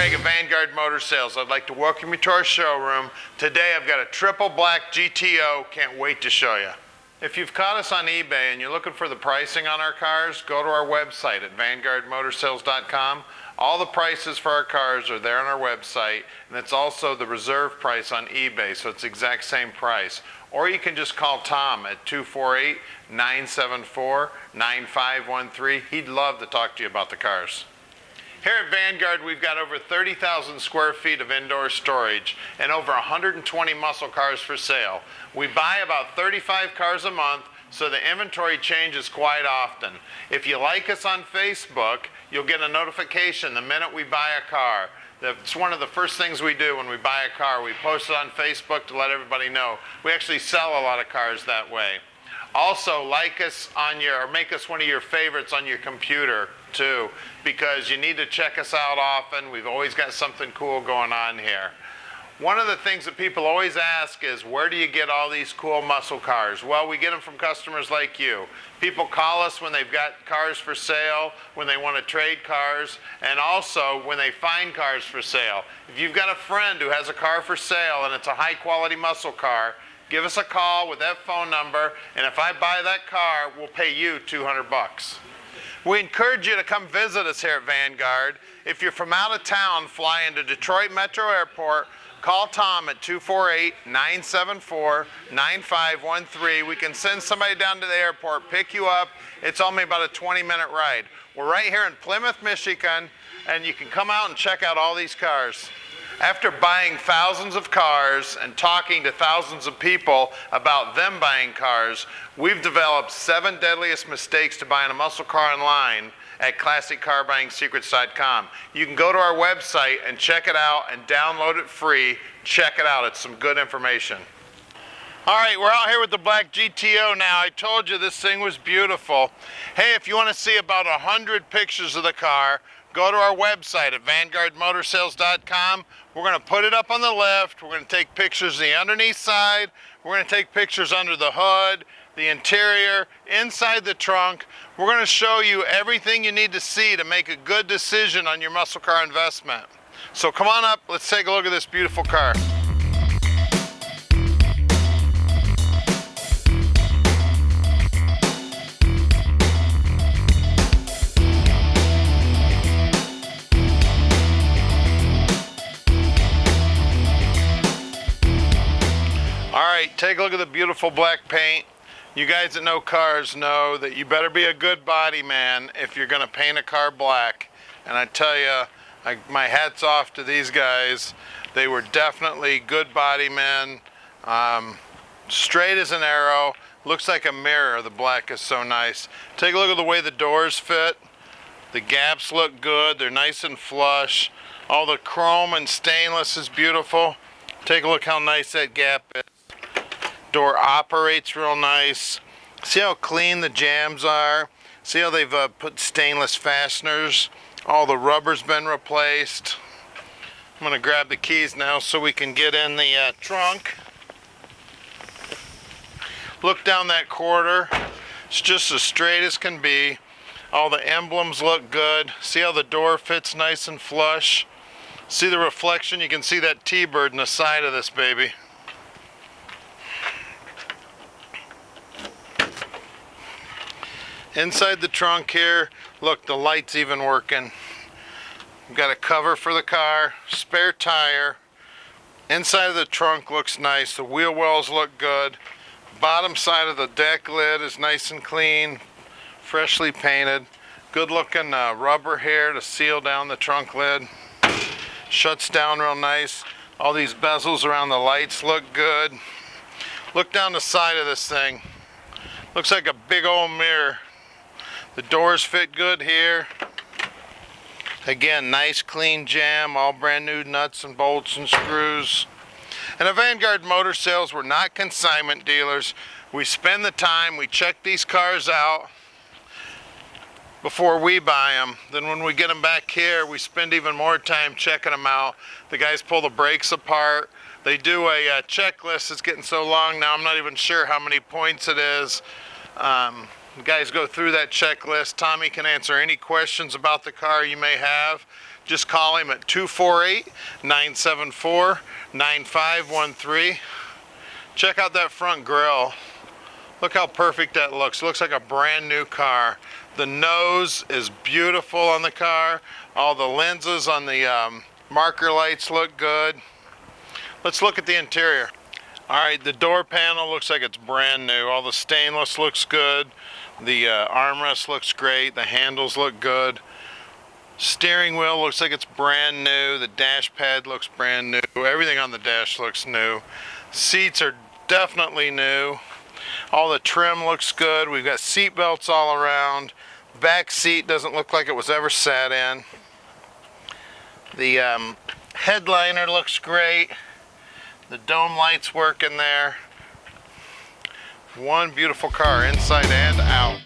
Craig of Vanguard Motor Sales. I'd like to welcome you to our showroom. Today I've got a triple black GTO. Can't wait to show you. If you've caught us on eBay and you're looking for the pricing on our cars, go to our website at vanguardmotorsales.com. All the prices for our cars are there on our website, and it's also the reserve price on eBay, so it's the exact same price. Or you can just call Tom at 248-974-9513. He'd love to talk to you about the cars. Here at Vanguard, we've got over 30,000 square feet of indoor storage and over 120 muscle cars for sale. We buy about 35 cars a month, so the inventory changes quite often. If you like us on Facebook, you'll get a notification the minute we buy a car. It's one of the first things we do when we buy a car. We post it on Facebook to let everybody know. We actually sell a lot of cars that way. Also, like us on or make us one of your favorites on your computer too, because you need to check us out often. We've always got something cool going on here. One of the things that people always ask is, where do you get all these cool muscle cars? Well, we get them from customers like you. People call us when they've got cars for sale, when they want to trade cars, and also when they find cars for sale. If you've got a friend who has a car for sale and it's a high quality muscle car, give us a call with that phone number, and if I buy that car, we'll pay you $200. We encourage you to come visit us here at Vanguard. If you're from out of town, fly into Detroit Metro Airport, call Tom at 248-974-9513. We can send somebody down to the airport, pick you up. It's only about a 20-minute ride. We're right here in Plymouth, Michigan, and you can come out and check out all these cars. After buying thousands of cars and talking to thousands of people about them buying cars, we've developed 7 deadliest mistakes to buying a muscle car online at ClassicCarBuyingSecrets.com. You can go to our website and check it out and download it free. Check it out. It's some good information. All right, we're out here with the black GTO now. I told you this thing was beautiful. Hey, if you want to see about 100 pictures of the car, go to our website at VanguardMotorsales.com. We're going to put it up on the left. We're going to take pictures of the underneath side. We're going to take pictures under the hood, the interior, inside the trunk. We're going to show you everything you need to see to make a good decision on your muscle car investment. So come on up, let's take a look at this beautiful car. Alright, take a look at the beautiful black paint. You guys that know cars know that you better be a good body man if you're going to paint a car black. And I tell you, my hat's off to these guys. They were definitely good body men. Straight as an arrow. Looks like a mirror. The black is so nice. Take a look at the way the doors fit. The gaps look good. They're nice and flush. All the chrome and stainless is beautiful. Take a look how nice that gap is. Door operates real nice. See how clean the jambs are. See how they've put stainless fasteners. All the rubber's been replaced. I'm going to grab the keys now so we can get in the trunk. Look down that quarter. It's just as straight as can be. All the emblems look good. See how the door fits nice and flush. See the reflection? You can see that T-bird in the side of this baby. Inside the trunk here, look, the light's even working. We've got a cover for the car, spare tire. Inside of the trunk looks nice. The wheel wells look good. Bottom side of the deck lid is nice and clean, freshly painted. Good looking rubber here to seal down the trunk lid. Shuts down real nice. All these bezels around the lights look good. Look down the side of this thing. Looks like a big old mirror. The doors fit good here. Again, nice clean jam, all brand new nuts and bolts and screws. And at Vanguard Motor Sales, we're not consignment dealers. We spend the time, we check these cars out before we buy them. Then when we get them back here, we spend even more time checking them out. The guys pull the brakes apart. They do a checklist. It's getting so long now, I'm not even sure how many points it is. You guys go through that checklist. Tommy can answer any questions about the car you may have. Just call him at 248-974-9513. Check out that front grille. Look how perfect that looks. It looks like a brand new car. The nose is beautiful on the car. All the lenses on the marker lights look good. Let's look at the interior. All right, the door panel looks like it's brand new. All the stainless looks good. The armrest looks great. The handles look good. Steering wheel looks like it's brand new. The dash pad looks brand new. Everything on the dash looks new. Seats are definitely new. All the trim looks good. We've got seat belts all around. Back seat doesn't look like it was ever sat in. The headliner looks great. The dome lights work in there. One beautiful car inside and out.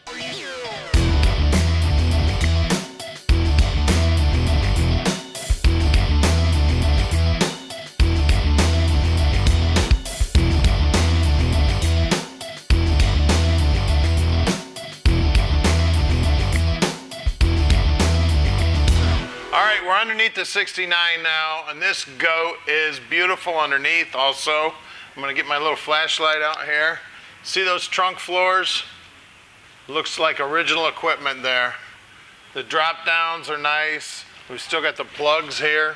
We're underneath the 69 now, and this goat is beautiful underneath also. I'm going to get my little flashlight out here. See those trunk floors? Looks like original equipment there. The drop downs are nice. We've still got the plugs here.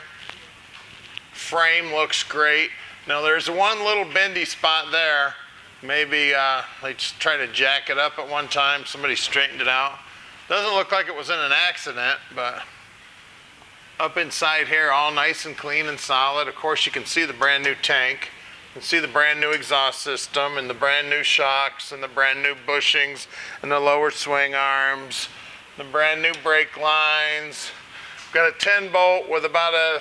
Frame looks great. Now there's one little bendy spot there. Maybe they just tried to jack it up at one time. Somebody straightened it out. Doesn't look like it was in an accident, but up inside here, all nice and clean and solid. Of course, you can see the brand new tank. You can see the brand new exhaust system and the brand new shocks and the brand new bushings and the lower swing arms, the brand new brake lines. We've got a 10 bolt with about a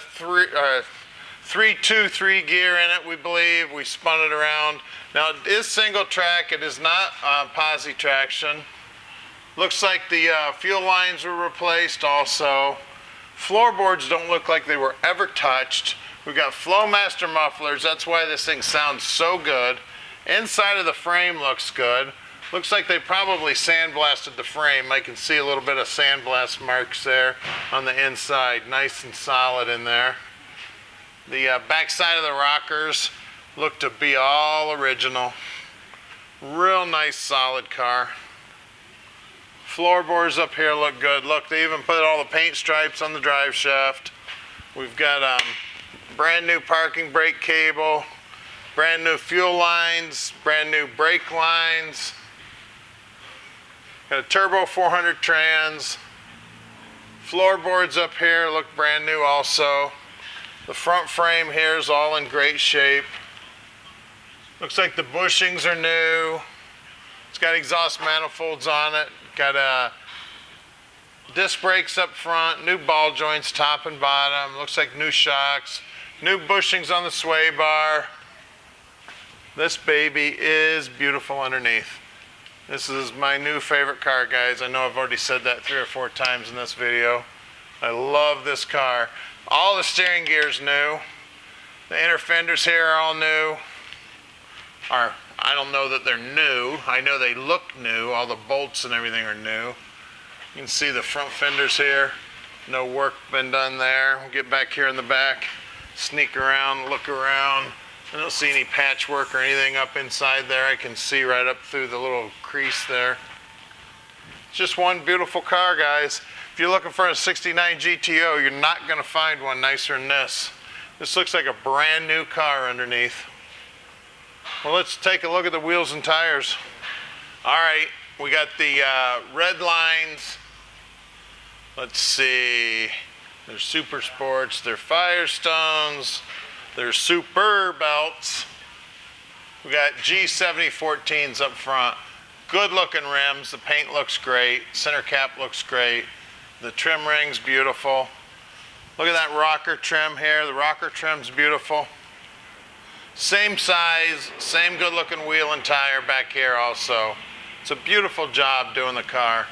3-2-3 gear in it, we believe. We spun it around. Now, it is single track. It is not posi traction. Looks like the fuel lines were replaced also. Floorboards don't look like they were ever touched. We've got Flowmaster mufflers. That's why this thing sounds so good. Inside of the frame looks good. Looks like they probably sandblasted the frame. I can see a little bit of sandblast marks there on the inside. Nice and solid in there. The back side of the rockers look to be all original. Real nice solid car. Floorboards up here look good. Look, they even put all the paint stripes on the drive shaft. We've got brand new parking brake cable, brand new fuel lines, brand new brake lines. Got a turbo 400 trans. Floorboards up here look brand new also. The front frame here is all in great shape. Looks like the bushings are new. It's got exhaust manifolds on it. Got disc brakes up front, new ball joints top and bottom. Looks like new shocks, new bushings on the sway bar. This baby is beautiful underneath. This is my new favorite car, guys. I know I've already said that 3 or 4 times in this video. I love this car. All the steering gear's new. The inner fenders here are all new. I don't know that they're new. I know they look new. All the bolts and everything are new. You can see the front fenders here. No work been done there. We'll get back here in the back, sneak around, look around. I don't see any patchwork or anything up inside there. I can see right up through the little crease there. It's just one beautiful car, guys. If you're looking for a 69 GTO, you're not going to find one nicer than this. This looks like a brand new car underneath. Well, let's take a look at the wheels and tires. All right, we got the red lines. Let's see. They're Super Sports, they're Firestones, they're Super Belts. We got G7014s up front. Good looking rims. The paint looks great. Center cap looks great. The trim ring's beautiful. Look at that rocker trim here. The rocker trim's beautiful. Same size, same good looking wheel and tire back here also. It's a beautiful job doing the car.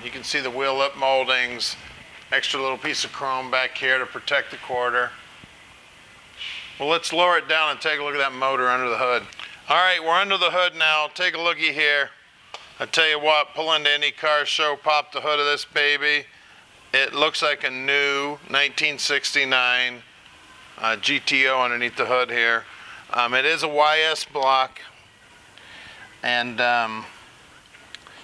You can see the wheel lip moldings, extra little piece of chrome back here to protect the quarter. Well, let's lower it down and take a look at that motor under the hood. All right, we're under the hood now. Take a looky here. I tell you what, pull into any car show, pop the hood of this baby. It looks like a new 1969 GTO underneath the hood here. It is a YS block, and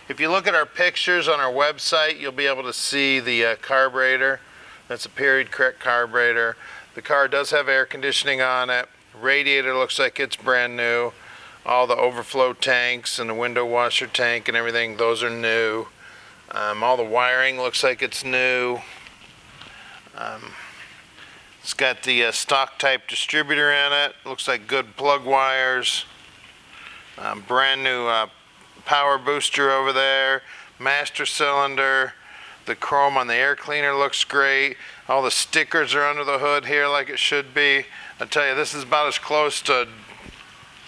if you look at our pictures on our website, you'll be able to see the carburetor. That's a period correct carburetor. The car does have air conditioning on it. Radiator looks like it's brand new. All the overflow tanks and the window washer tank and everything, those are new. All the wiring looks like it's new. It's got the stock type distributor in it. Looks like good plug wires. Brand new power booster over there. Master cylinder. The chrome on the air cleaner looks great. All the stickers are under the hood here like it should be. I tell you, this is about as close to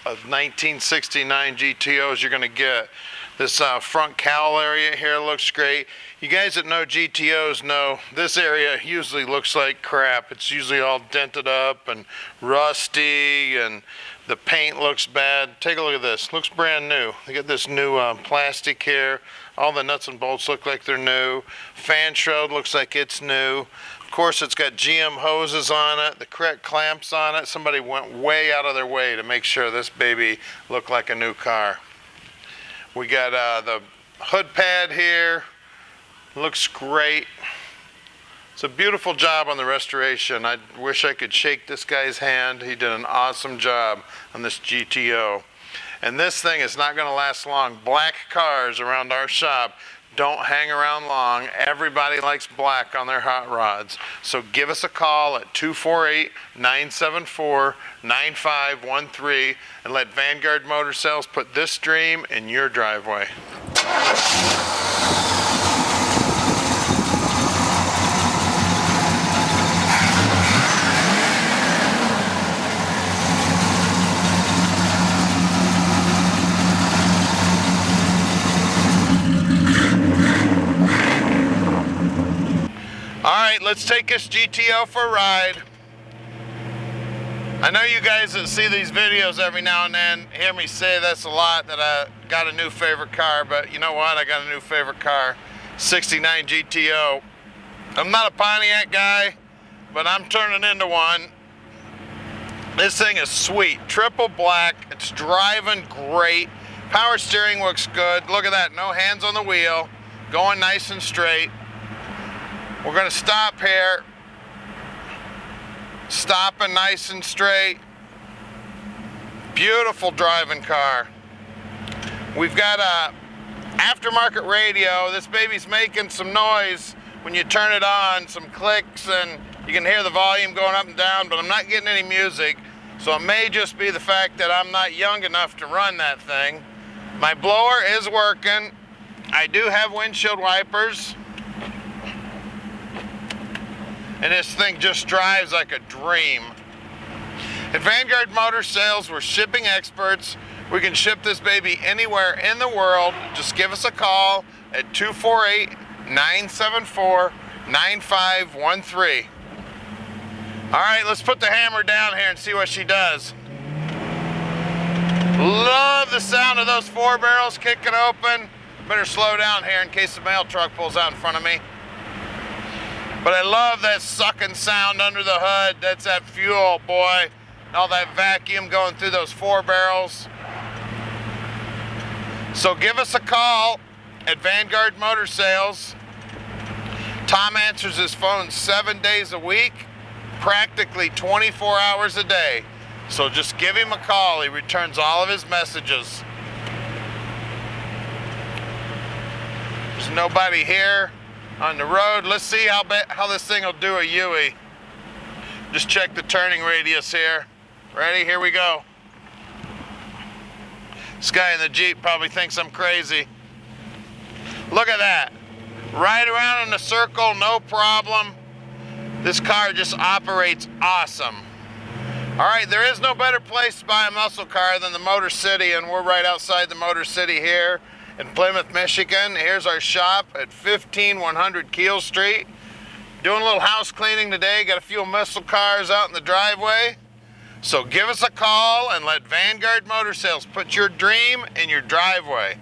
a 1969 GTO as you're going to get. This front cowl area here looks great. You guys that know GTOs know this area usually looks like crap. It's usually all dented up and rusty, and the paint looks bad. Take a look at this. Looks brand new. They got this new plastic here. All the nuts and bolts look like they're new. Fan shroud looks like it's new. Of course, it's got GM hoses on it, the correct clamps on it. Somebody went way out of their way to make sure this baby looked like a new car. We got the hood pad here. Looks great. It's a beautiful job on the restoration. I wish I could shake this guy's hand. He did an awesome job on this GTO. And this thing is not going to last long. Black cars around our shop don't hang around long. Everybody likes black on their hot rods. So give us a call at 248-974-9513 and let Vanguard Motor Sales put this dream in your driveway. Alright, let's take this GTO for a ride. I know you guys that see these videos every now and then hear me say this a lot, that I got a new favorite car, but you know what? I got a new favorite car, 69 GTO. I'm not a Pontiac guy, but I'm turning into one. This thing is sweet, triple black, it's driving great. Power steering looks good. Look at that, no hands on the wheel, going nice and straight. We're going to stop here. Stopping nice and straight. Beautiful driving car. We've got a aftermarket radio. This baby's making some noise when you turn it on, some clicks, and you can hear the volume going up and down, but I'm not getting any music, so it may just be the fact that I'm not young enough to run that thing. My blower is working. I do have windshield wipers. And this thing just drives like a dream. At Vanguard Motor Sales, we're shipping experts. We can ship this baby anywhere in the world. Just give us a call at 248-974-9513. All right, let's put the hammer down here and see what she does. Love the sound of those 4 barrels kicking open. Better slow down here in case the mail truck pulls out in front of me. But I love that sucking sound under the hood. That's that fuel, boy. All that vacuum going through those 4 barrels. So give us a call at Vanguard Motor Sales. Tom answers his phone 7 days a week, practically 24 hours a day. So just give him a call. He returns all of his messages. There's nobody here on the road. Let's see how this thing will do a UE. Just check the turning radius here. Ready? Here we go. This guy in the Jeep probably thinks I'm crazy. Look at that. Right around in a circle, no problem. This car just operates awesome. All right, there is no better place to buy a muscle car than the Motor City, and we're right outside the Motor City here in Plymouth, Michigan. Here's our shop at 15100 Keel Street. Doing a little house cleaning today. Got a few muscle cars out in the driveway. So give us a call and let Vanguard Motor Sales put your dream in your driveway.